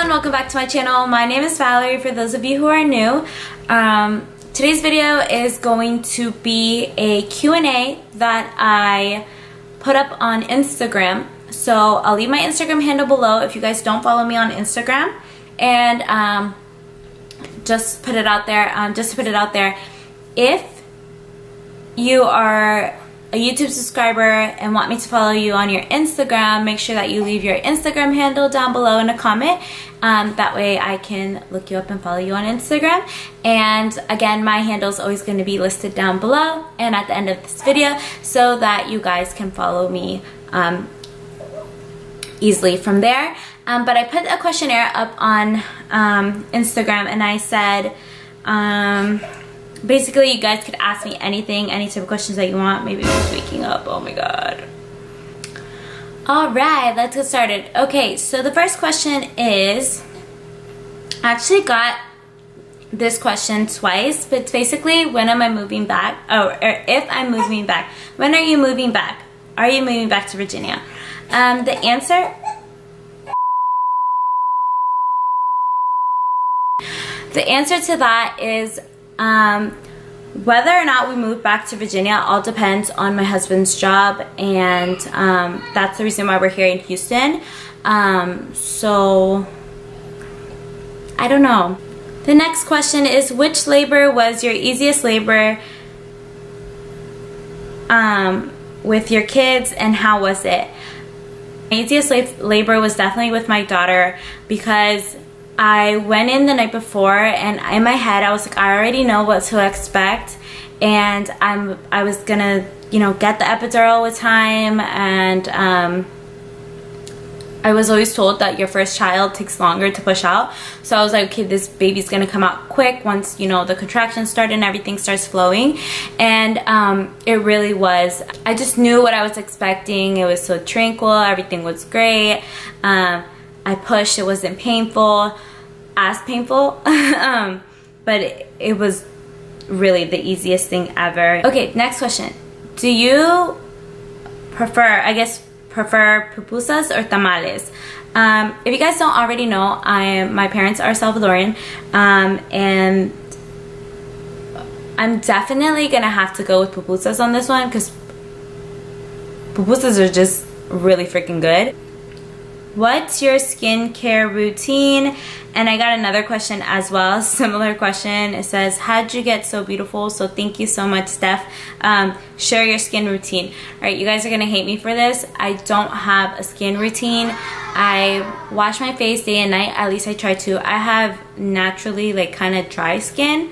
everyone, welcome back to my channel. My name is Valerie for those of you who are new. Today's video is going to be a Q&A that I put up on Instagram. So I'll leave my Instagram handle below if you guys don't follow me on Instagram. And just put it out there, if you are a YouTube subscriber and want me to follow you on your Instagram, make sure that you leave your Instagram handle down below in a comment. That way I can look you up and follow you on Instagram. And again, my handle is always going to be listed down below and at the end of this video so that you guys can follow me easily from there. But I put a questionnaire up on Instagram, and I said basically you guys could ask me anything, any type of questions that you want. Maybe I'm just waking up, oh my god. Alright, let's get started. Okay, so the first question is, I actually got this question twice, but it's basically, when am I moving back? Oh, or if I'm moving back. When are you moving back? Are you moving back to Virginia? The answer to that is whether or not we move back to Virginia all depends on my husband's job, and that's the reason why we're here in Houston. So I don't know. The next question is, which labor was your easiest labor with your kids, and how was it? My easiest labor was definitely with my daughter, because I went in the night before and in my head I was like, I already know what to expect, and I was gonna, you know, get the epidural with time, and I was always told that your first child takes longer to push out. So I was like, okay, this baby's gonna come out quick once, you know, the contractions start and everything starts flowing. And it really was. I just knew what I was expecting. It was so tranquil, everything was great. I pushed, it wasn't painful, as painful, but it was really the easiest thing ever. Okay, next question. Do you prefer pupusas or tamales? If you guys don't already know, my parents are Salvadorian, and I'm definitely gonna have to go with pupusas on this one, because pupusas are just really freaking good. What's your skincare routine? And I got another question as well, similar question. It says, how'd you get so beautiful? So thank you so much, Steph. Share your skin routine. All right, you guys are gonna hate me for this. I don't have a skin routine. I wash my face day and night, at least I try to. I have naturally like kind of dry skin.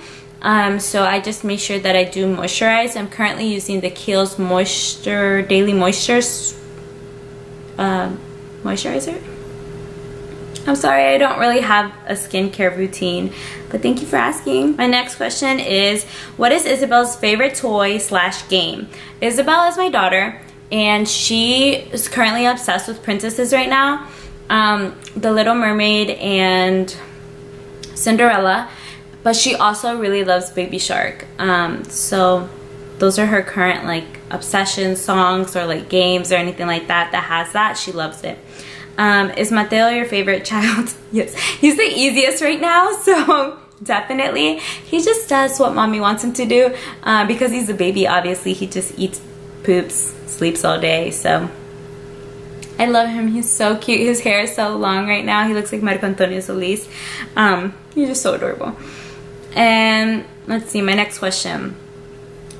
So I just make sure that I do moisturize. I'm currently using the Kiehl's Daily Moisture moisturizer. I'm sorry, I don't really have a skincare routine, but thank you for asking. My next question is, what is Isabel's favorite toy / game? Isabel is my daughter, and she is currently obsessed with princesses right now. The Little Mermaid and Cinderella, but she also really loves Baby Shark. So those are her current like obsession songs or like games or anything like that has that. She loves it. Is Mateo your favorite child? Yes, he's the easiest right now, so definitely. He just does what mommy wants him to do, because he's a baby. Obviously he just eats, poops, sleeps all day. So I love him. He's so cute. His hair is so long right now. He looks like Marco Antonio Solis. He's just so adorable. And let's see, my next question.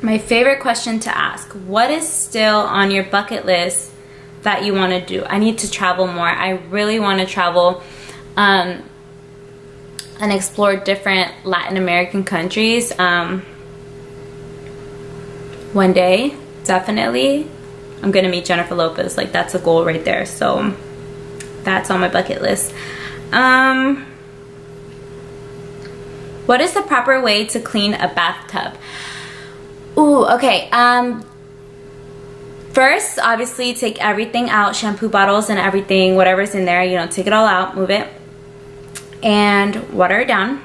My favorite question to ask. What is still on your bucket list that you want to do? I need to travel more. I really want to travel and explore different Latin American countries one day, definitely. I'm gonna meet Jennifer Lopez. Like, that's a goal right there. So that's on my bucket list. What is the proper way to clean a bathtub? Ooh, okay. First, obviously, take everything out, shampoo bottles and everything, whatever's in there, you know, take it all out, move it, and water it down.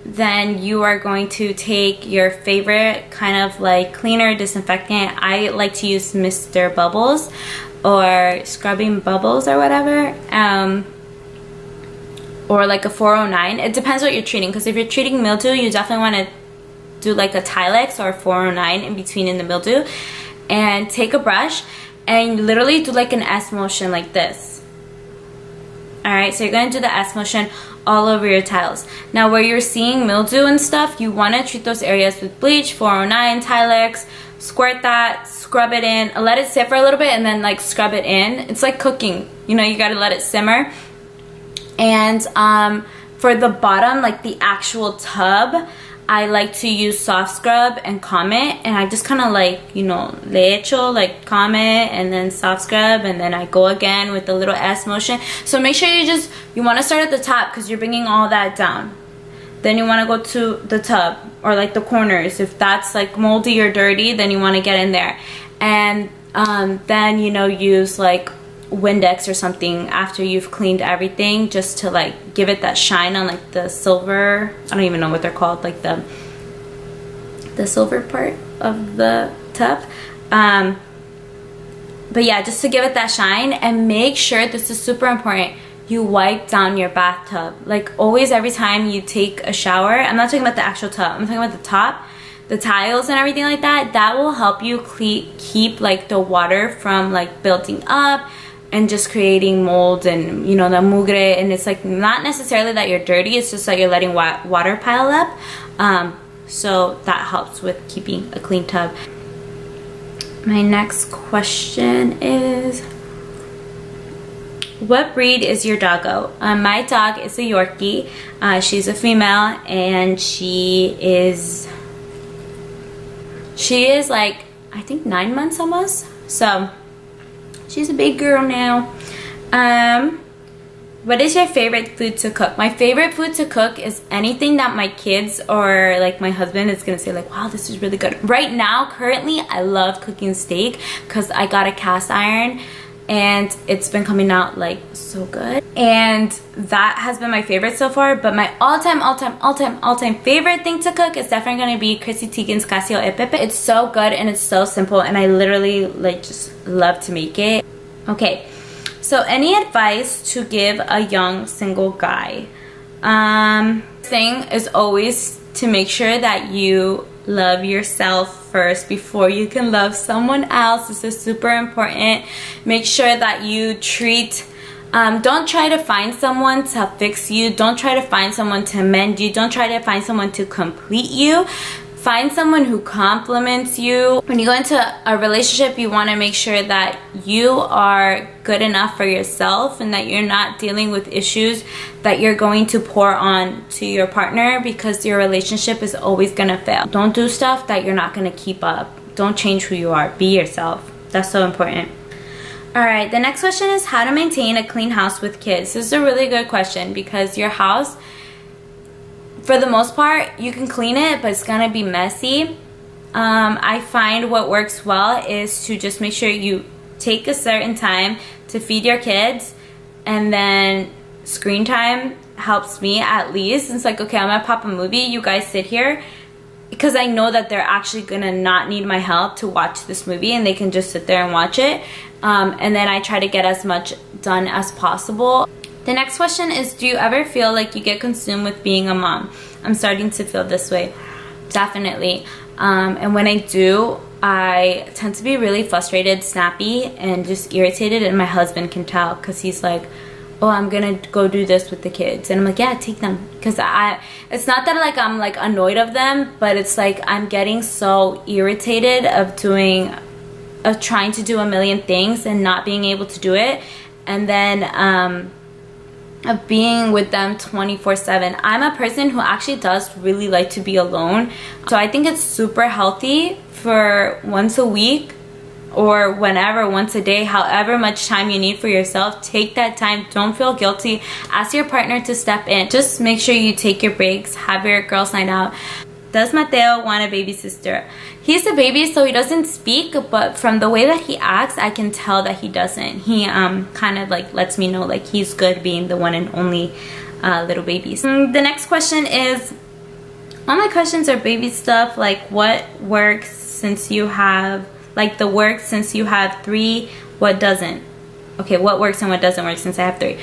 Then you are going to take your favorite kind of like cleaner, disinfectant. I like to use Mr. Bubbles or Scrubbing Bubbles or whatever. or like a 409. It depends what you're treating, because if you're treating mildew, you definitely want to do like a Tilex or a 409 in between in the mildew. And take a brush and literally do like an S motion like this. Alright, so you're going to do the S motion all over your tiles. Now where you're seeing mildew and stuff, you want to treat those areas with bleach, 409, Tilex, squirt that, scrub it in, let it sit for a little bit, and then like scrub it in. It's like cooking, you know, you got to let it simmer. And for the bottom, like the actual tub, I like to use soft scrub and Comet, and I just kind of like, you know, le echo, like Comet and then soft scrub, and then I go again with the little S motion. So make sure you want to start at the top because you're bringing all that down. Then you want to go to the tub or like the corners. If that's like moldy or dirty, then you want to get in there. And then, you know, use like Windex or something after you've cleaned everything, just to like give it that shine on like the silver, I don't even know what they're called, like the silver part of the tub. But yeah, just to give it that shine. And make sure, this is super important, you wipe down your bathtub. Like always, every time you take a shower, I'm not talking about the actual tub, I'm talking about the top, the tiles and everything like that. That will help you keep like the water from like building up and just creating mold and, you know, the mugre. And it's like not necessarily that you're dirty, it's just that you're letting water pile up. So that helps with keeping a clean tub. My next question is, what breed is your doggo? My dog is a Yorkie. She's a female, and she is like, I think 9 months almost. So she's a big girl now. What is your favorite food to cook? My favorite food to cook is anything that my kids or like my husband is gonna say like, wow, this is really good. Right now, currently, I love cooking steak because I got a cast iron and it's been coming out like so good. And that has been my favorite so far. But my all-time favorite thing to cook is definitely gonna be Chrissy Teigen's Casio e Pepe. It's so good and it's so simple, and I literally like just love to make it. Okay, so any advice to give a young single guy? Thing is always to make sure that you love yourself first before you can love someone else. This is super important. Make sure that you treat, don't try to find someone to fix you. Don't try to find someone to mend you. Don't try to find someone to complete you. Find someone who compliments you. When you go into a relationship, you want to make sure that you are good enough for yourself and that you're not dealing with issues that you're going to pour on to your partner, because your relationship is always going to fail. Don't do stuff that you're not going to keep up. Don't change who you are. Be yourself. That's so important. Alright, the next question is how to maintain a clean house with kids. This is a really good question because your house, for the most part, you can clean it, but it's gonna be messy. I find what works well is to just make sure you take a certain time to feed your kids, and then screen time helps me at least. It's like, okay, I'm gonna pop a movie, you guys sit here, because I know that they're actually gonna not need my help to watch this movie, and they can just sit there and watch it. And then I try to get as much done as possible. The next question is, do you ever feel like you get consumed with being a mom? I'm starting to feel this way, definitely. And when I do, I tend to be really frustrated, snappy, and just irritated, and my husband can tell because he's like, oh, I'm gonna go do this with the kids. And I'm like, yeah, take them. Because it's not that like I'm like annoyed of them, but it's like I'm getting so irritated of trying to do a million things and not being able to do it. And then of being with them 24/7. I'm a person who actually does really like to be alone. So I think it's super healthy for once a week or whenever, once a day, however much time you need for yourself. Take that time. Don't feel guilty. Ask your partner to step in. Just make sure you take your breaks. Have your girls' night out. Does Mateo want a baby sister? He's a baby, so he doesn't speak, but from the way that he acts, I can tell that he doesn't. He kind of like lets me know like he's good being the one and only little babies. The next question is, all my questions are baby stuff, like what works since you have, like the work since you have 3, what doesn't? Okay, what works and what doesn't work since I have 3?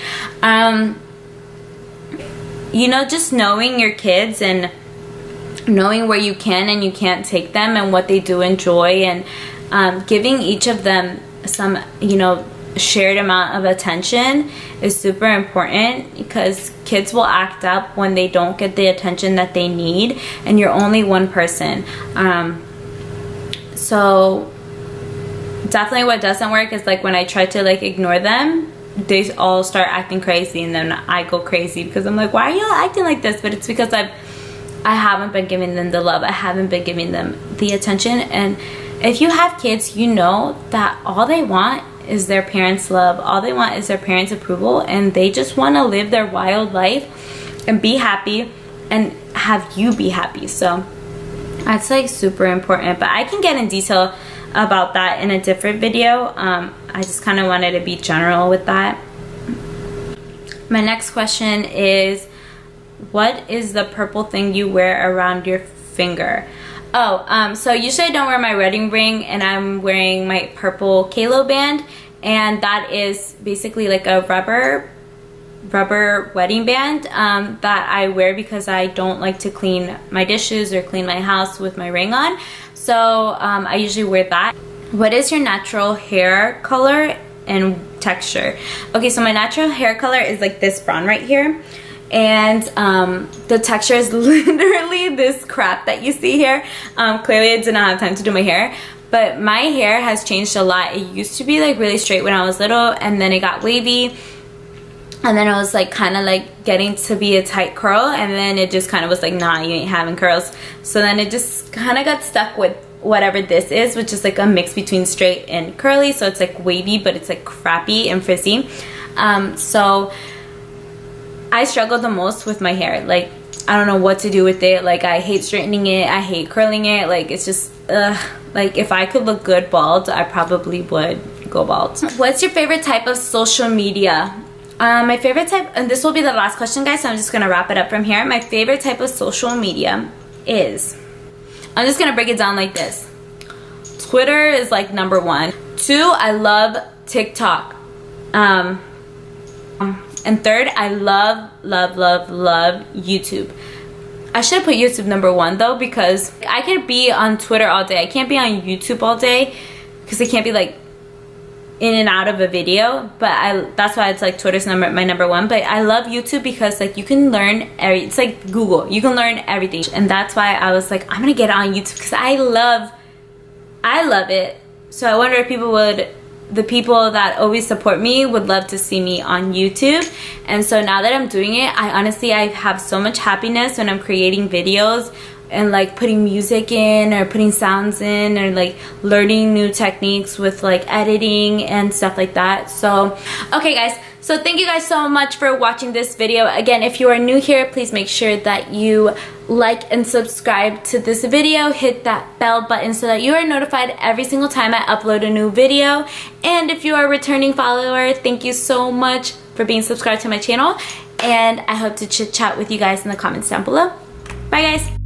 you know, just knowing your kids and knowing where you can and you can't take them and what they do enjoy, and giving each of them some, you know, shared amount of attention is super important, because kids will act up when they don't get the attention that they need, and you're only one person. So definitely what doesn't work is like when I try to like ignore them, they all start acting crazy, and then I go crazy because I'm like, why are y'all acting like this? But it's because I haven't been giving them the love, I haven't been giving them the attention. And if you have kids, you know that all they want is their parents' love, all they want is their parents' approval, and they just want to live their wild life and be happy and have you be happy. So that's like super important, but I can get in detail about that in a different video. I just kind of wanted to be general with that. My next question is, what is the purple thing you wear around your finger? So usually I don't wear my wedding ring, and I'm wearing my purple Kalo band, and that is basically like a rubber wedding band that I wear because I don't like to clean my dishes or clean my house with my ring on. So I usually wear that. What is your natural hair color and texture? Okay, so my natural hair color is like this brown right here. And the texture is literally this crap that you see here. Clearly I did not have time to do my hair, but my hair has changed a lot. It used to be like really straight when I was little, and then it got wavy, and then it was like kind of like getting to be a tight curl, and then it just kind of was like, nah, you ain't having curls. So then it just kind of got stuck with whatever this is, which is like a mix between straight and curly. So it's like wavy, but it's like crappy and frizzy. So I struggle the most with my hair. Like, I don't know what to do with it. Like, I hate straightening it, I hate curling it. Like, it's just like, if I could look good bald, I probably would go bald. What's your favorite type of social media? My favorite type, and this will be the last question, guys, so I'm just gonna wrap it up from here. My favorite type of social media is, I'm just gonna break it down like this. Twitter is like number 1. 2, I love TikTok. And 3rd, I love YouTube. I should put YouTube number 1 though, because I could be on Twitter all day. I can't be on YouTube all day because I can't be like in and out of a video. But that's why it's like Twitter's my number 1. But I love YouTube because like you can learn it's like Google. You can learn everything, and that's why I was like, I'm gonna get on YouTube because I love it. So I wonder if the people that always support me would love to see me on YouTube. And so now that I'm doing it, I have so much happiness when I'm creating videos and like putting music in or putting sounds in or like learning new techniques with like editing and stuff like that. So okay guys, so thank you guys so much for watching this video. Again, if you are new here, please make sure that you like and subscribe to this video. Hit that bell button so that you are notified every single time I upload a new video. And if you are a returning follower, thank you so much for being subscribed to my channel, and I hope to chit chat with you guys in the comments down below. Bye guys.